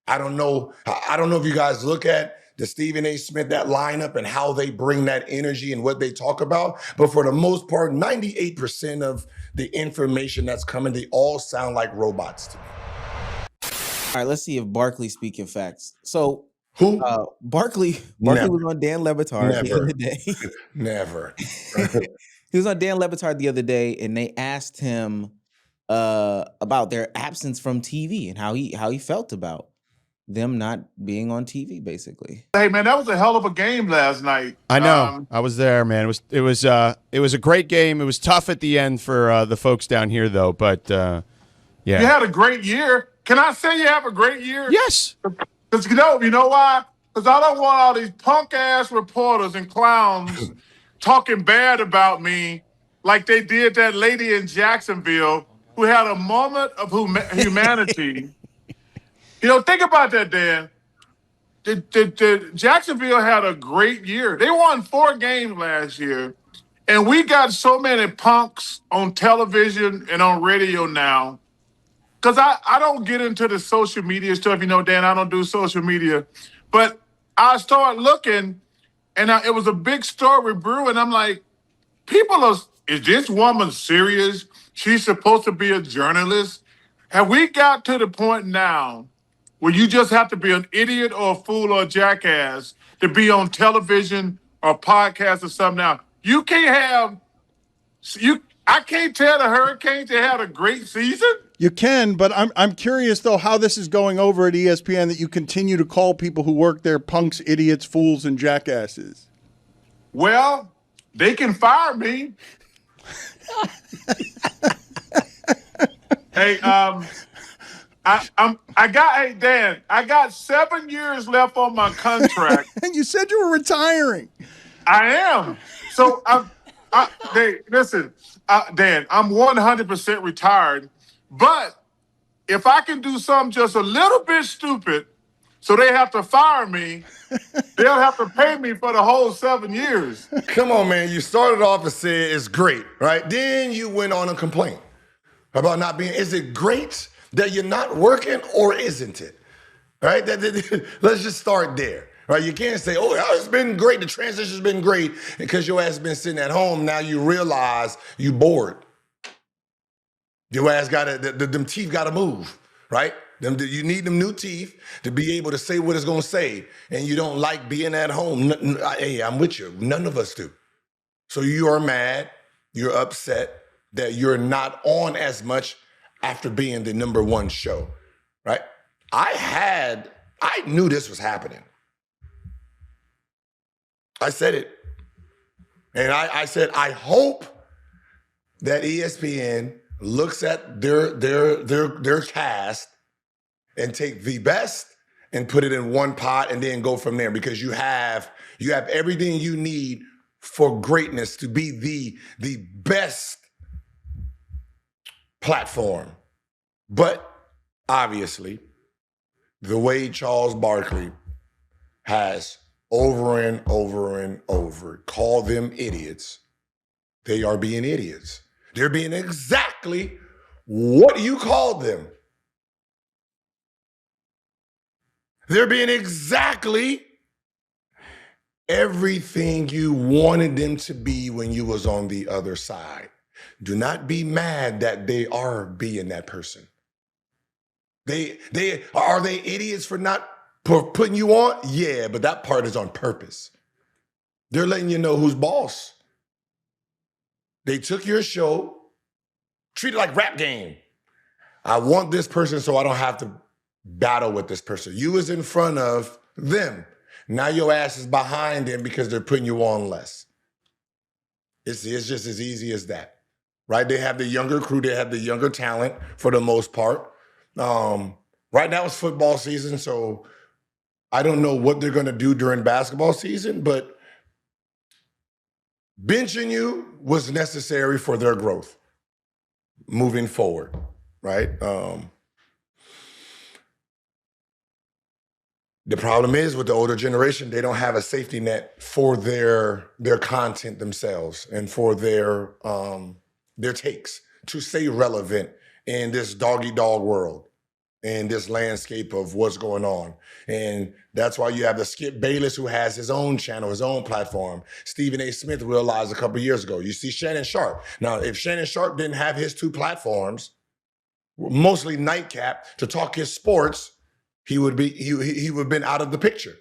I don't know. I don't know if you guys look at the Stephen A. Smith, that lineup and how they bring that energy and what they talk about. But for the most part, 98% of the information that's coming, they all sound like robots to me. All right, let's see if Barkley speaking facts. So Who? Barkley Never. was on Dan Levitard the Never. other day. Never. He was on Dan Levitard the other day, and they asked him about their absence from TV and how he felt about them not being on TV, basically. Hey man, that was a hell of a game last night. I know. I was there, man. It was a great game. It was tough at the end for the folks down here, though. But yeah, you had a great year. Can I say you have a great year? Yes. Because you know why? Because I don't want all these punk ass reporters and clowns talking bad about me like they did that lady in Jacksonville who had a moment of humanity. Think about that, Dan. Jacksonville had a great year. They won 4 games last year. And we got so many punks on television and on radio now. Because I don't get into the social media stuff. Dan, I don't do social media. But I started looking, and it was a big story brewing. I'm like, is this woman serious? She's supposed to be a journalist? Have we got to the point now where you just have to be an idiot or a fool or a jackass to be on television or podcast or something now? You can't I can't tell the Hurricanes they had a great season. You can, but I'm curious though how this is going over at ESPN that you continue to call people who work there punks, idiots, fools, and jackasses. Well, they can fire me. Hey, Dan, I got 7 years left on my contract. And you said you were retiring. I am. So listen, Dan, I'm 100% retired. But if I can do something just a little bit stupid, so they have to fire me, they'll have to pay me for the whole 7 years. Come on, man. You started off and said it's great, right? Then you went on a complaint about not being. Is it great that you're not working, or isn't it? Right? Let's just start there. Right? You can't say, oh, it's been great. The transition's been great because your ass has been sitting at home. Now you realize you bored. Your ass them teeth got to move, right? You need them new teeth to be able to say what it's going to say. And you don't like being at home. Hey, I'm with you. None of us do. So you are mad. You're upset that you're not on as much after being the #1 show, right? I knew this was happening. I said it. And I said, I hope that ESPN looks at their cast and take the best and put it in one pot and then go from there, because you have everything you need for greatness to be the best platform. But obviously, the way Charles Barkley has over and over and over called them idiots, they are being idiots. They're being exactly what you called them. They're being exactly everything you wanted them to be when you was on the other side. Do not be mad that they are being that person. Are they idiots for not putting you on? Yeah, but that part is on purpose. They're letting you know who's boss. They took your show, treat it like rap game. I want this person so I don't have to battle with this person. You was in front of them. Now your ass is behind them because they're putting you on less. It's just as easy as that, right? They have the younger crew. They have the younger talent for the most part. Right now it's football season, so I don't know what they're going to do during basketball season, but benching you was necessary for their growth moving forward, right? The problem is with the older generation, they don't have a safety net for their content themselves and for their takes to stay relevant in this dog-eat-dog world. in this landscape of what's going on. And that's why you have the Skip Bayless, who has his own channel, his own platform. Stephen A. Smith realized a couple years ago. You see Shannon Sharp. Now, if Shannon Sharp didn't have his two platforms, mostly nightcap, to talk his sports, he would have been out of the picture,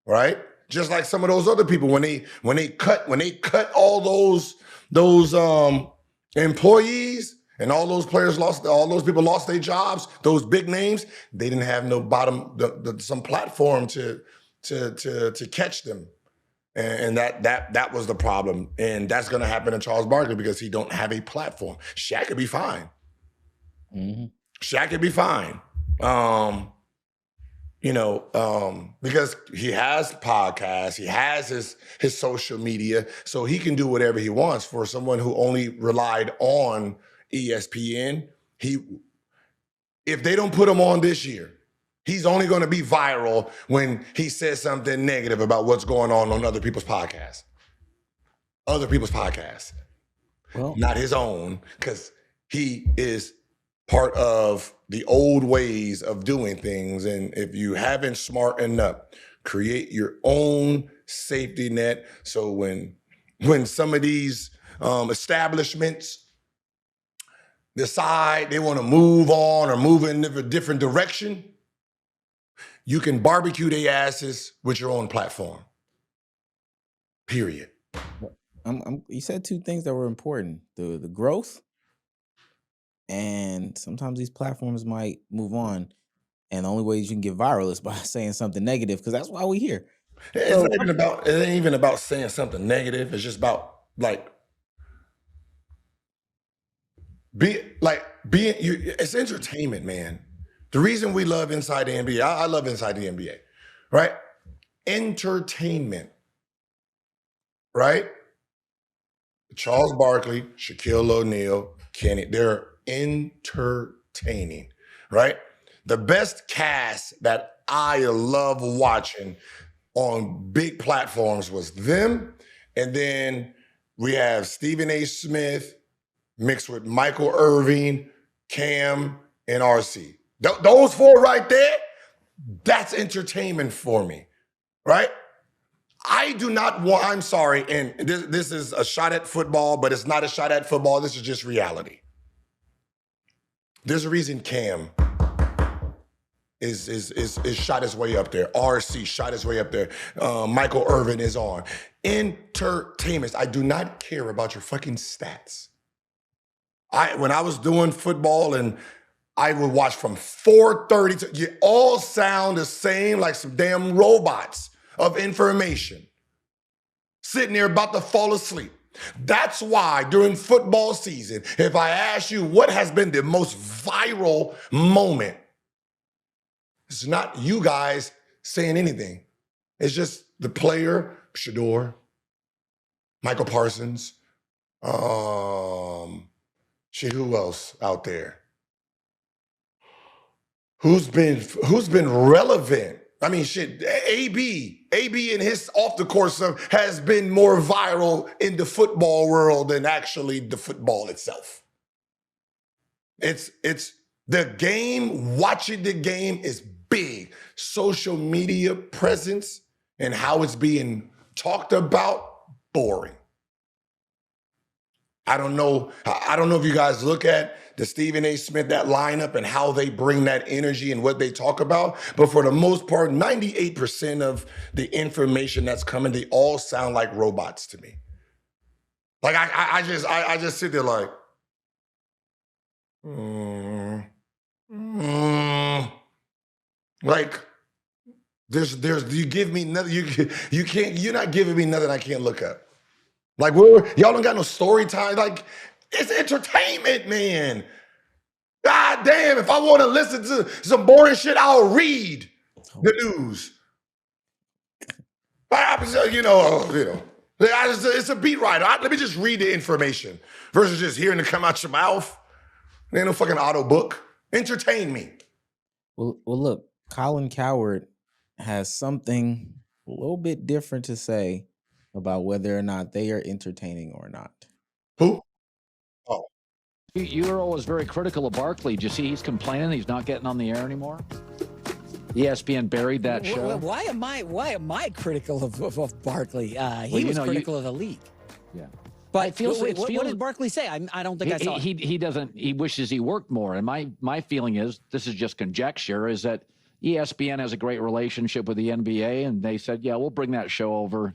right? Just like some of those other people, when they cut all those employees, and all those people lost their jobs, those big names, they didn't have no some platform to catch them. And that was the problem. And that's going to happen to Charles Barkley because he don't have a platform. Shaq could be fine. Mm-hmm. Shaq could be fine. Because he has podcasts, he has his social media, so he can do whatever he wants. For someone who only relied on ESPN, if they don't put him on this year, he's only going to be viral when he says something negative about what's going on other people's podcasts. Other people's podcasts. Well, Not his own, because he is part of the old ways of doing things. And if you haven't smartened up, create your own safety net. So when some of these establishments decide they want to move on or move in a different direction, you can barbecue their asses with your own platform. Period. you said two things that were important: the growth, and sometimes these platforms might move on, and the only way you can get viral is by saying something negative, because that's why we're here. It ain't even about saying something negative. It's just about it's entertainment, man. The reason we love Inside the NBA, I love Inside the NBA, right? Entertainment, right? Charles Barkley, Shaquille O'Neal, Kenny, they're entertaining, right? The best cast that I love watching on big platforms was them. And then we have Stephen A. Smith mixed with Michael Irving, Cam, and RC. Those four right there, that's entertainment for me, right? I do not want, I'm sorry, and this is a shot at football, but it's not a shot at football. This is just reality. There's a reason Cam is shot his way up there. RC shot his way up there. Michael Irvin is on. Entertainment. I do not care about your fucking stats. When I was doing football, and I would watch from 4:30 to, you all sound the same, like some damn robots of information, sitting there about to fall asleep. That's why during football season, if I ask you what has been the most viral moment, it's not you guys saying anything. It's just the player, Shador, Michael Parsons, who else out there? Who's been relevant? I mean, shit, AB and his off the court stuff has been more viral in the football world than actually the football itself. It's the game, watching the game is big. Social media presence and how it's being talked about, boring. I don't know if you guys look at the Stephen A. Smith, that lineup, and how they bring that energy and what they talk about. But for the most part, 98% of the information that's coming, they all sound like robots to me. Like I just sit there like, like you give me nothing. You're not giving me nothing I can't look up. Like, y'all don't got no story time. Like, it's entertainment, man. God damn, if I want to listen to some boring shit, I'll read the news. It's a beat writer. Let me just read the information versus just hearing it come out your mouth. There ain't no fucking auto book. Entertain me. Well, look, Colin Cowherd has something a little bit different to say about whether or not they are entertaining or not. Who? Oh. You were always very critical of Barkley. Did you see he's complaining he's not getting on the air anymore? ESPN buried that show. Why am I critical of Barkley? He was critical of the league. Yeah. But what did Barkley say? I don't think I saw it. He doesn't. He wishes he worked more. And my feeling is, this is just conjecture, is that ESPN has a great relationship with the NBA, and they said, yeah, we'll bring that show over.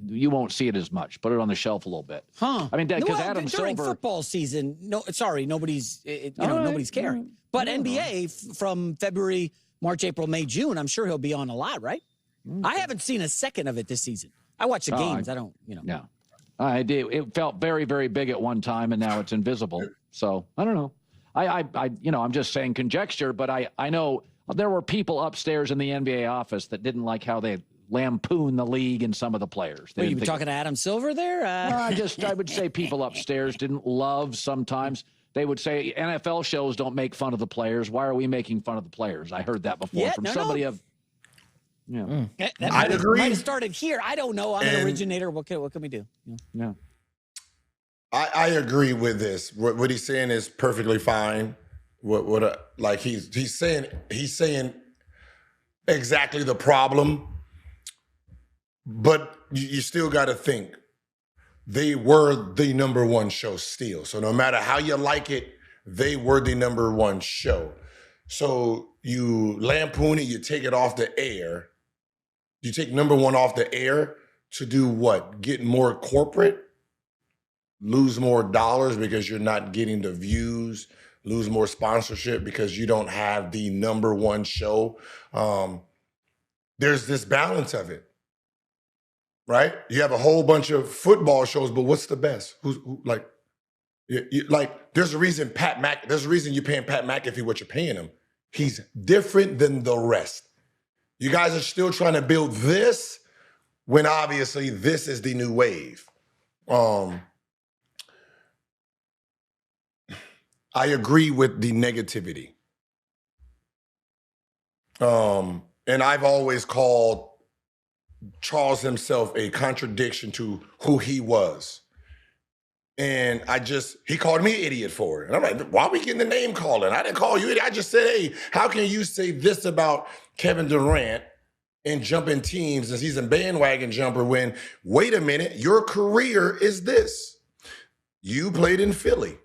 You won't see it as much. Put it on the shelf a little bit. Huh? I mean, because Adam during Silver, football season, nobody's nobody's caring. But NBA from February, March, April, May, June, I'm sure he'll be on a lot, right? I haven't seen a second of it this season. I watch the games. I don't, No. I did. It felt very, very big at one time, and now it's invisible. So I don't know. I'm just saying conjecture, but I know there were people upstairs in the NBA office that didn't like how they lampoon the league and some of the players. Were you talking to Adam Silver there? I would say people upstairs didn't love sometimes. They would say NFL shows don't make fun of the players. Why are we making fun of the players? I heard that before from somebody of. Yeah, I'd agree. Might have started here. I don't know. I'm an originator. What can we do? Yeah. I agree with this. What he's saying is perfectly fine. He's saying exactly the problem, but you still got to think they were the number one show still. So no matter how you like it, they were the number one show. So you lampoon it, you take it off the air. You take number one off the air to do what? Get more corporate? Lose more dollars because you're not getting the views, lose more sponsorship because you don't have the number one show. There's this balance of it, right? You have a whole bunch of football shows, but what's the best? There's a reason there's a reason you're paying Pat McAfee what you're paying him. He's different than the rest. You guys are still trying to build this when obviously this is the new wave. I agree with the negativity. And I've always called Charles himself a contradiction to who he was. And he called me idiot for it. And I'm like, why are we getting the name calling? I didn't call you idiot. I just said, hey, how can you say this about Kevin Durant and jumping teams and he's a bandwagon jumper when, wait a minute, your career is this. You played in Philly.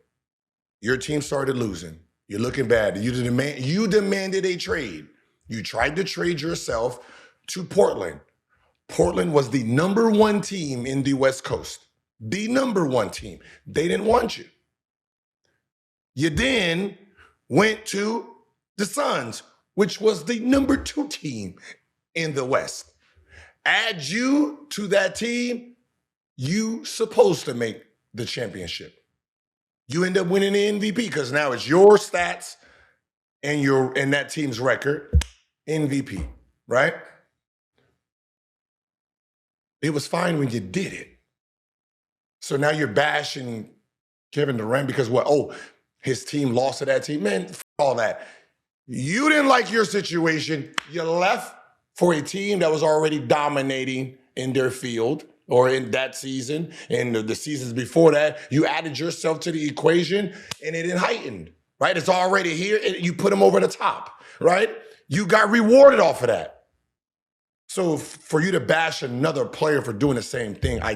Your team started losing. You're looking bad. You demanded a trade. You tried to trade yourself to Portland. Portland was the number one team in the West Coast. The number one team. They didn't want you. You then went to the Suns, which was the number two team in the West. Add you to that team, you supposed to make the championship. You end up winning the MVP because now it's your stats and that team's record, MVP, right? It was fine when you did it. So now you're bashing Kevin Durant because what? Oh, his team lost to that team. Man, all that. You didn't like your situation. You left for a team that was already dominating in their field or in that season and the seasons before that. You added yourself to the equation and it heightened, right? It's already here. You put them over the top, right? You got rewarded off of that. So for you to bash another player for doing the same thing, I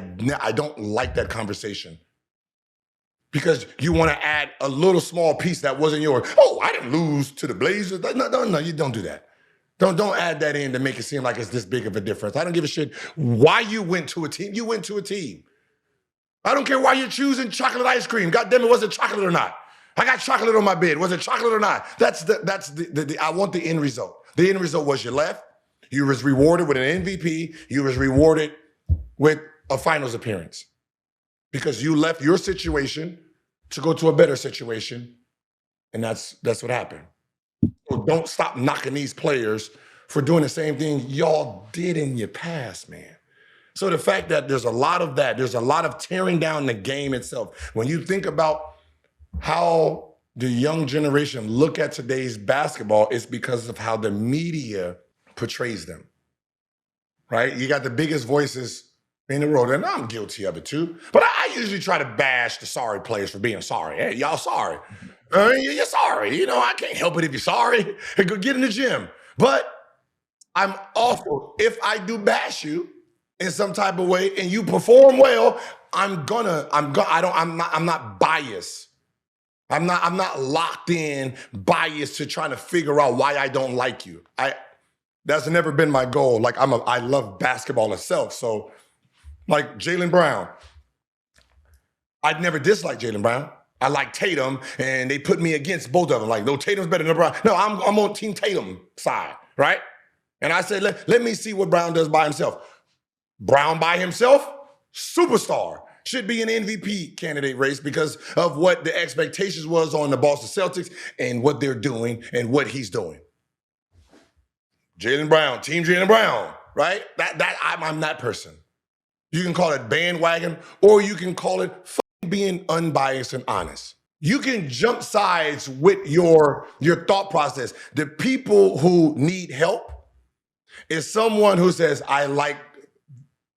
don't like that conversation. Because you want to add a little small piece that wasn't yours. Oh, I didn't lose to the Blazers. No, you don't do that. Don't add that in to make it seem like it's this big of a difference. I don't give a shit why you went to a team. You went to a team. I don't care why you're choosing chocolate ice cream. God damn it, was it chocolate or not? I got chocolate on my bed. Was it chocolate or not? That's the I want the end result. The end result was you left. You was rewarded with an MVP. You was rewarded with a finals appearance because you left your situation to go to a better situation, and that's what happened. So don't stop knocking these players for doing the same thing y'all did in your past, man. So the fact that there's a lot of that, there's a lot of tearing down the game itself. When you think about how the young generation look at today's basketball, it's because of how the media portrays them, right? You got the biggest voices in the road, and I'm guilty of it too. But I usually try to bash the sorry players for being sorry. Hey, y'all sorry. You're sorry. You know, I can't help it if you're sorry. Go get in the gym. But I'm awful. If I do bash you in some type of way and you perform well, I'm not biased. I'm not locked in biased to trying to figure out why I don't like you. That's never been my goal. Like I love basketball itself. So like Jaylen Brown, I'd never disliked Jaylen Brown. I like Tatum, and they put me against both of them. Like, no, Tatum's better than Brown. No, I'm on Team Tatum side, right? And I said, let me see what Brown does by himself. Brown by himself, superstar. Should be an MVP candidate race because of what the expectations was on the Boston Celtics and what they're doing and what he's doing. Jaylen Brown, Team Jaylen Brown, right? I'm that person. You can call it bandwagon, or you can call it being unbiased and honest. You can jump sides with your thought process. The people who need help is someone who says, I like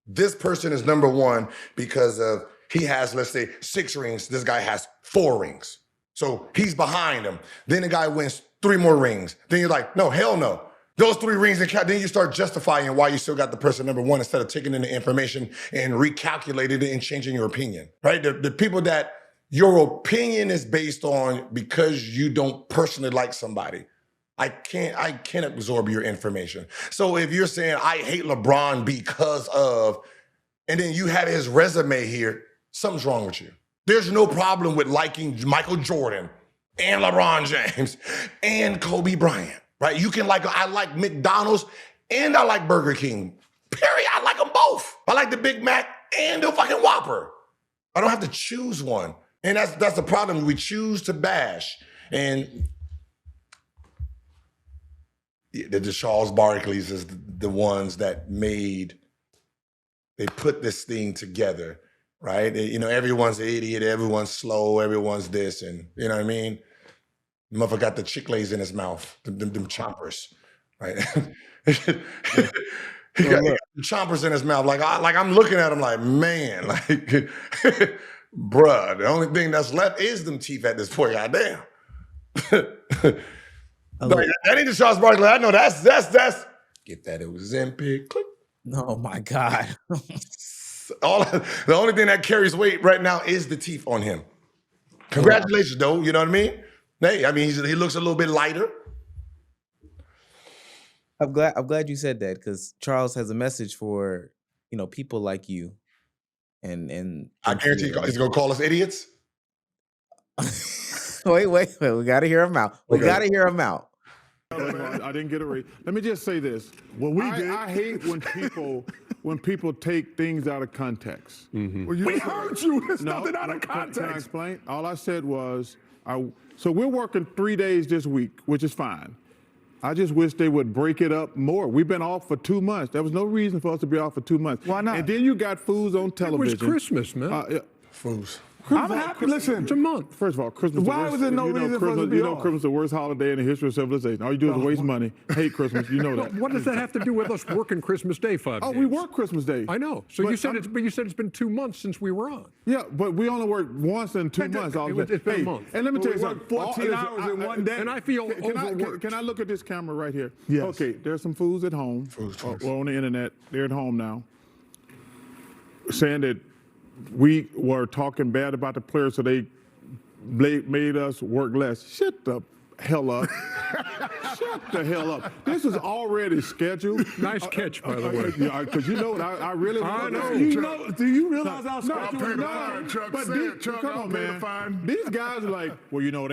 this person is number one because of he has, let's say, 6 rings. This guy has 4 rings. So he's behind him. Then the guy wins 3 more rings. Then you're like, no, hell no. Those 3 rings, then you start justifying why you still got the person number one instead of taking in the information and recalculating it and changing your opinion, right? The people that your opinion is based on because you don't personally like somebody. I can't absorb your information. So if you're saying, I hate LeBron because of, and then you have his resume here, something's wrong with you. There's no problem with liking Michael Jordan and LeBron James and Kobe Bryant. Right? You can I like McDonald's and I like Burger King. Period. I like them both. I like the Big Mac and the fucking Whopper. I don't have to choose one. And that's the problem. We choose to bash. And the Charles Barkleys is the ones that they put this thing together, right? Everyone's an idiot, everyone's slow, everyone's this, and you know what I mean? Motherfucker got the Chick-fil-A's in his mouth, them chompers, right? he got chompers in his mouth. Like I'm looking at him like, man, bruh, the only thing that's left is them teeth at this point, goddamn. That ain't the Charles Barkley. I know that's get that Ozempic. Click. Oh my God. The only thing that carries weight right now is the teeth on him. Congratulations, though. You know what I mean? Hey, I mean, he looks a little bit lighter. I'm glad you said that because Charles has a message for people like you, and I guarantee he's gonna call us idiots. wait, we gotta hear him out. We gotta hear him out. I didn't get it right. Let me just say this. Well, I hate when people take things out of context. Mm-hmm. Well, we heard you. It's nothing out of context. Can I explain? All I said was, so we're working 3 days this week, which is fine. I just wish they would break it up more. We've been off for 2 months. There was no reason for us to be off for 2 months. Why not? And then you got foods on television. It was Christmas, man. Foods. I'm happy. Listen, it's a month. First of all, Christmas. Why was there no reason for us to be off? Christmas is the worst holiday in the history of civilization. All you do is waste money, hate Christmas. You know that. What does that have to do with us working Christmas Day 5 days? Oh, we work Christmas Day. I know. So you said it's been 2 months since we were on. Yeah, but we only work once in 2 months. It's been a month. And let me tell you something. 14 hours in one day. And I feel overworked. Can I look at this camera right here? Yes. Okay, there's some foods at home. Or on the internet. They're at home now. Saying that we were talking bad about the players, so they made us work less. Shut the hell up. Shut the hell up. This is already scheduled. Nice catch, by the way. Because you know what, I really know. Do you realize how scheduled? Come on, man. These guys are like, well,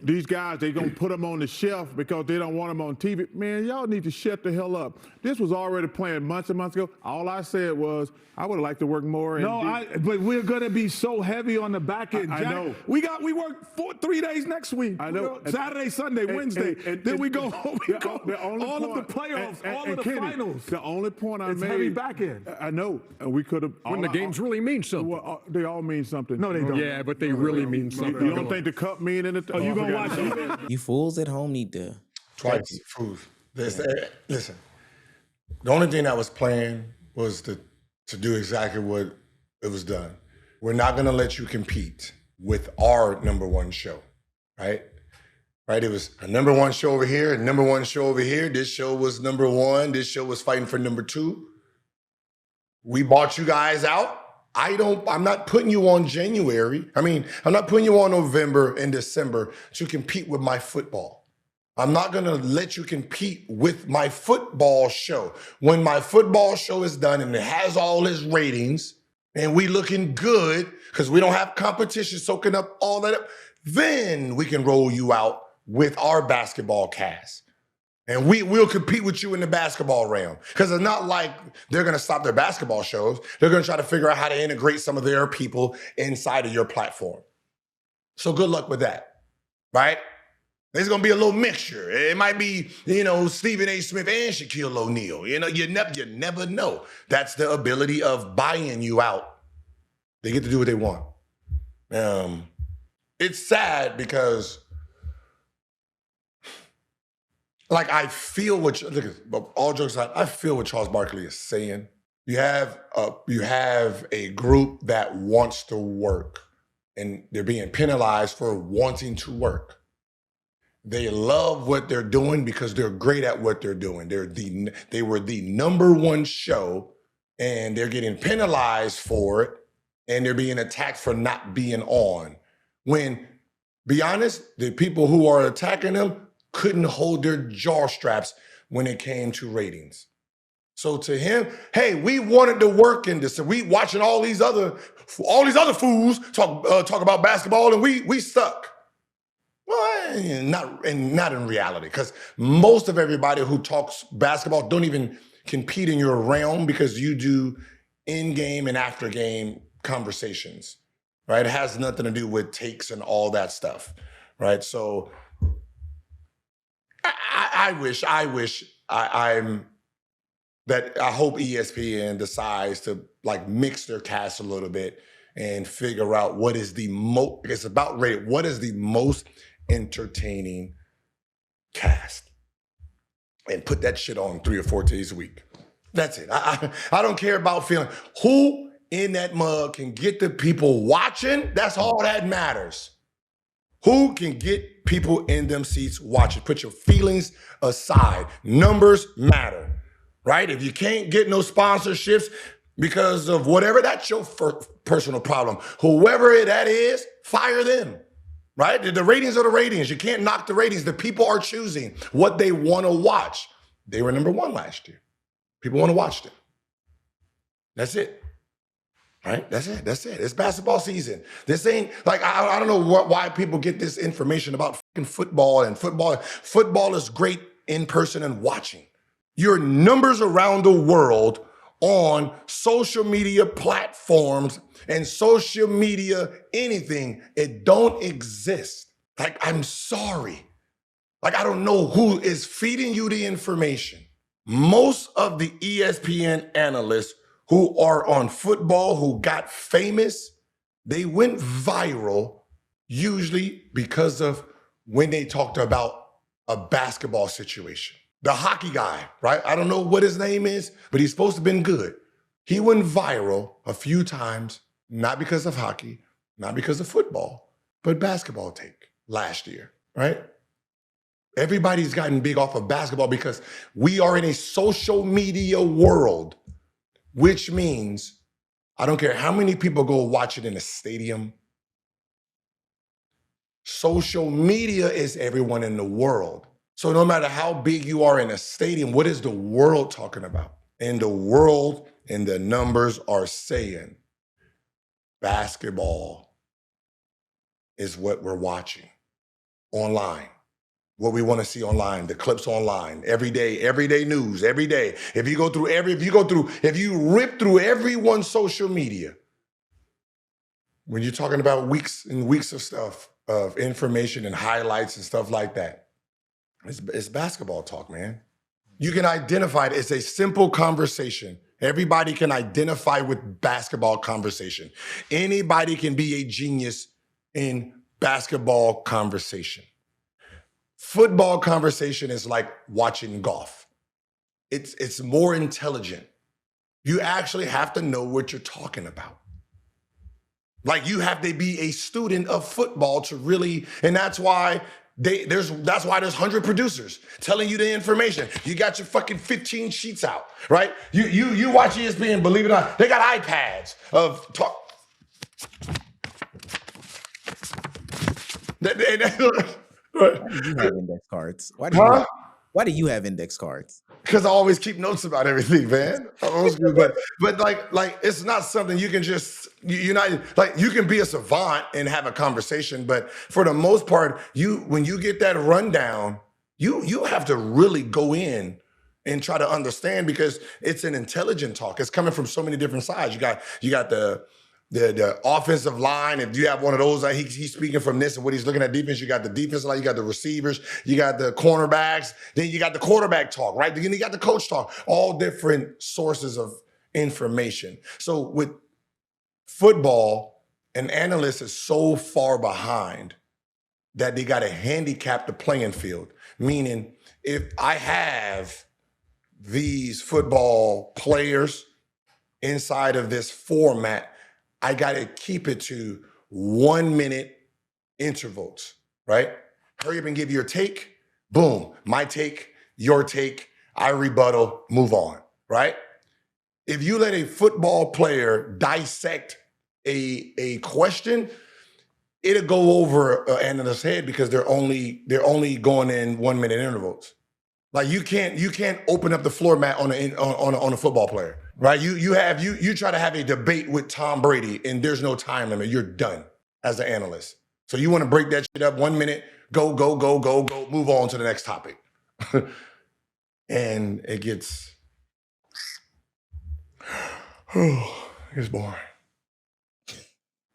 these guys, they gonna put them on the shelf because they don't want them on TV. Man, y'all need to shut the hell up. This was already planned months and months ago. All I said was, I would have liked to work more. But we're gonna be so heavy on the back end. I know. We work 3 days next week. I know. Saturday, Sunday, Wednesday. Then we go all of the playoffs, all of the finals. The only point I made. It's heavy back end. I know. And we could have. When the games really mean something. Well, they all mean something. No, they don't. Yeah, but they really mean something. You don't think the cup mean anything? Oh, you gonna watch it? You fools at home need to twice food. Listen, the only thing that was playing was the to do exactly what it was done. We're not going to let you compete with our number one show, right? Right? It was a number one show over here, a number one show over here. This show was number one. This show was fighting for number two. We bought you guys out. I'm not putting you on January. I'm not putting you on November and December to compete with my football. I'm not going to let you compete with my football show. When my football show is done and it has all its ratings and we looking good because we don't have competition soaking up all that up, then we can roll you out with our basketball cast. And we'll compete with you in the basketball realm. Because it's not like they're going to stop their basketball shows. They're going to try to figure out how to integrate some of their people inside of your platform. So good luck with that, right? There's going to be a little mixture. It might be, Stephen A. Smith and Shaquille O'Neal. You never know. That's the ability of buying you out. They get to do what they want. It's sad because I feel all jokes aside, I feel what Charles Barkley is saying. You have a group that wants to work, and they're being penalized for wanting to work. They love what they're doing because they're great at what they're doing. They were the number one show, and they're getting penalized for it, and they're being attacked for not being on. When, be honest, the people who are attacking them couldn't hold their jaw straps when it came to ratings. So to him, hey, we wanted to work in this, and we watching all these other fools talk about basketball, and we suck. Well, not in reality, because most of everybody who talks basketball don't even compete in your realm because you do in-game and after-game conversations, right? It has nothing to do with takes and all that stuff, right? So I hope ESPN decides to mix their cast a little bit and figure out what is the what is the most entertaining cast and put that shit on 3 or 4 days a week. That's it. I don't care about feeling who in that mug can get the people watching. That's all that matters. Who can get people in them seats watching? Put your feelings aside. Numbers matter, right? If you can't get no sponsorships because of whatever, that's your personal problem. Whoever that is, fire them, right? The ratings are the ratings. You can't knock the ratings. The people are choosing what they want to watch. They were number one last year. People want to watch them. That's it. Right? That's it. It's basketball season. This ain't I don't know why people get this information about fucking football and football. Football is great in person and watching. Your numbers around the world on social media platforms and social media anything, it don't exist. I'm sorry. I don't know who is feeding you the information. Most of the ESPN analysts who are on football, who got famous, they went viral usually because of when they talked about a basketball situation. The hockey guy, right? I don't know what his name is, but he's supposed to have been good. He went viral a few times, not because of hockey, not because of football, but basketball take last year, right? Everybody's gotten big off of basketball because we are in a social media world, which means I don't care how many people go watch it in a stadium. Social media is everyone in the world. So no matter how big you are in a stadium, what is the world talking about? And the world and the numbers are saying basketball is what we're watching online. What we want to see online, the clips online, every day news, every day. If you rip through everyone's social media, when you're talking about weeks and weeks of stuff, of information and highlights and stuff like that, it's basketball talk, man. You can identify it. It's a simple conversation. Everybody can identify with basketball conversation. Anybody can be a genius in basketball conversation. Football conversation is like watching golf. It's more intelligent. You actually have to know what you're talking about. Like you have to be a student of football to really, and that's why there's 100 producers telling you the information. You got your fucking 15 sheets out, right? You watch ESPN, believe it or not, they got iPads of talk. Why do you have index cards? Why do you have index cards? Because I always keep notes about everything, man. But like it's not something you can just you're not like you can be a savant and have a conversation, but for the most part, when you get that rundown, you have to really go in and try to understand because it's an intelligent talk. It's coming from so many different sides. You got the offensive line. If you have one of those, like he's speaking from this and what he's looking at defense, you got the defense line, you got the receivers, you got the cornerbacks, then you got the quarterback talk, right? Then you got the coach talk, all different sources of information. So with football, an analyst is so far behind that they got to handicap the playing field. Meaning, if I have these football players inside of this format, I got to keep it to 1 minute intervals, right? Hurry up and give your take. Boom, my take, your take, I rebuttal, move on, right? If you let a football player dissect a question, it'll go over an analyst's head because they're only going in 1 minute intervals. Like you can't open up the floor mat on a football player, right? You try to have a debate with Tom Brady and there's no time limit. You're done as an analyst. So you want to break that shit up 1 minute, go, move on to the next topic. And it gets boring.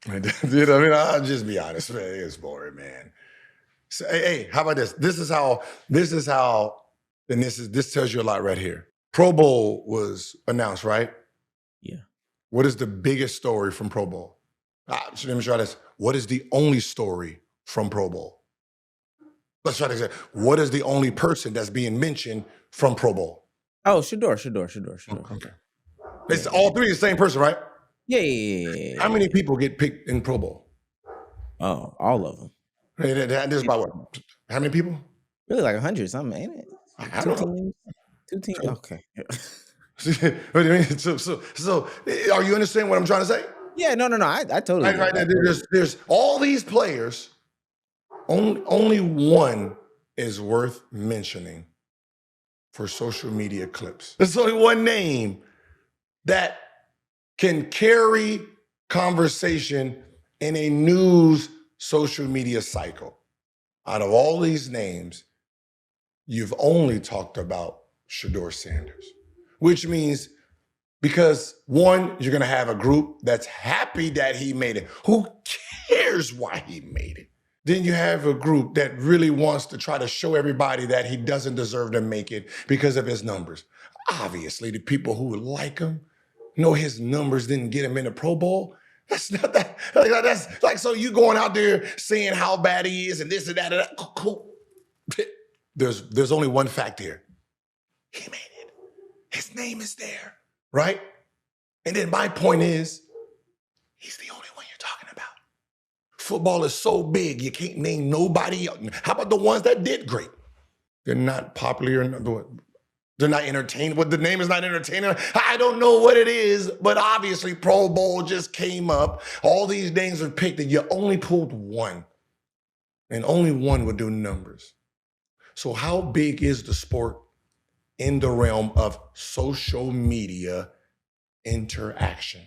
You know, I mean, I'll just be honest, man. It's boring, man. So, hey, how about this? This is how, and this tells you a lot right here. Pro Bowl was announced, right? Yeah. What is the biggest story from Pro Bowl? So let me try this. What is the only story from Pro Bowl? Let's try to say, what is the only person that's being mentioned from Pro Bowl? Oh, Shador. Okay. It's all three the same person, right? Yeah. How many people get picked in Pro Bowl? Oh, all of them. There's about what? How many people? Really, like 100 something, ain't it? I don't know. Two teams. Okay. What do you mean? So, are you understanding what I'm trying to say? Yeah, no. I totally. Right. There's all these players. Only one is worth mentioning for social media clips. There's only one name that can carry conversation in a news social media cycle. Out of all these names, you've only talked about Shador Sanders, which means because one, you're going to have a group that's happy that he made it. Who cares why he made it? Then you have a group that really wants to try to show everybody that he doesn't deserve to make it because of his numbers. Obviously, the people who like him know his numbers didn't get him in the Pro Bowl. That's not that. That's like, so you going out there saying how bad he is and this and that and that. Cool. There's only one fact here. He made it. His name is there, right? And then my point is, he's the only one you're talking about. Football is so big, you can't name nobody else. How about the ones that did great? They're not popular. They're not entertaining. But the name is not entertaining. I don't know what it is, but obviously Pro Bowl just came up. All these names are picked and you only pulled one. And only one would do numbers. So how big is the sport in the realm of social media interaction?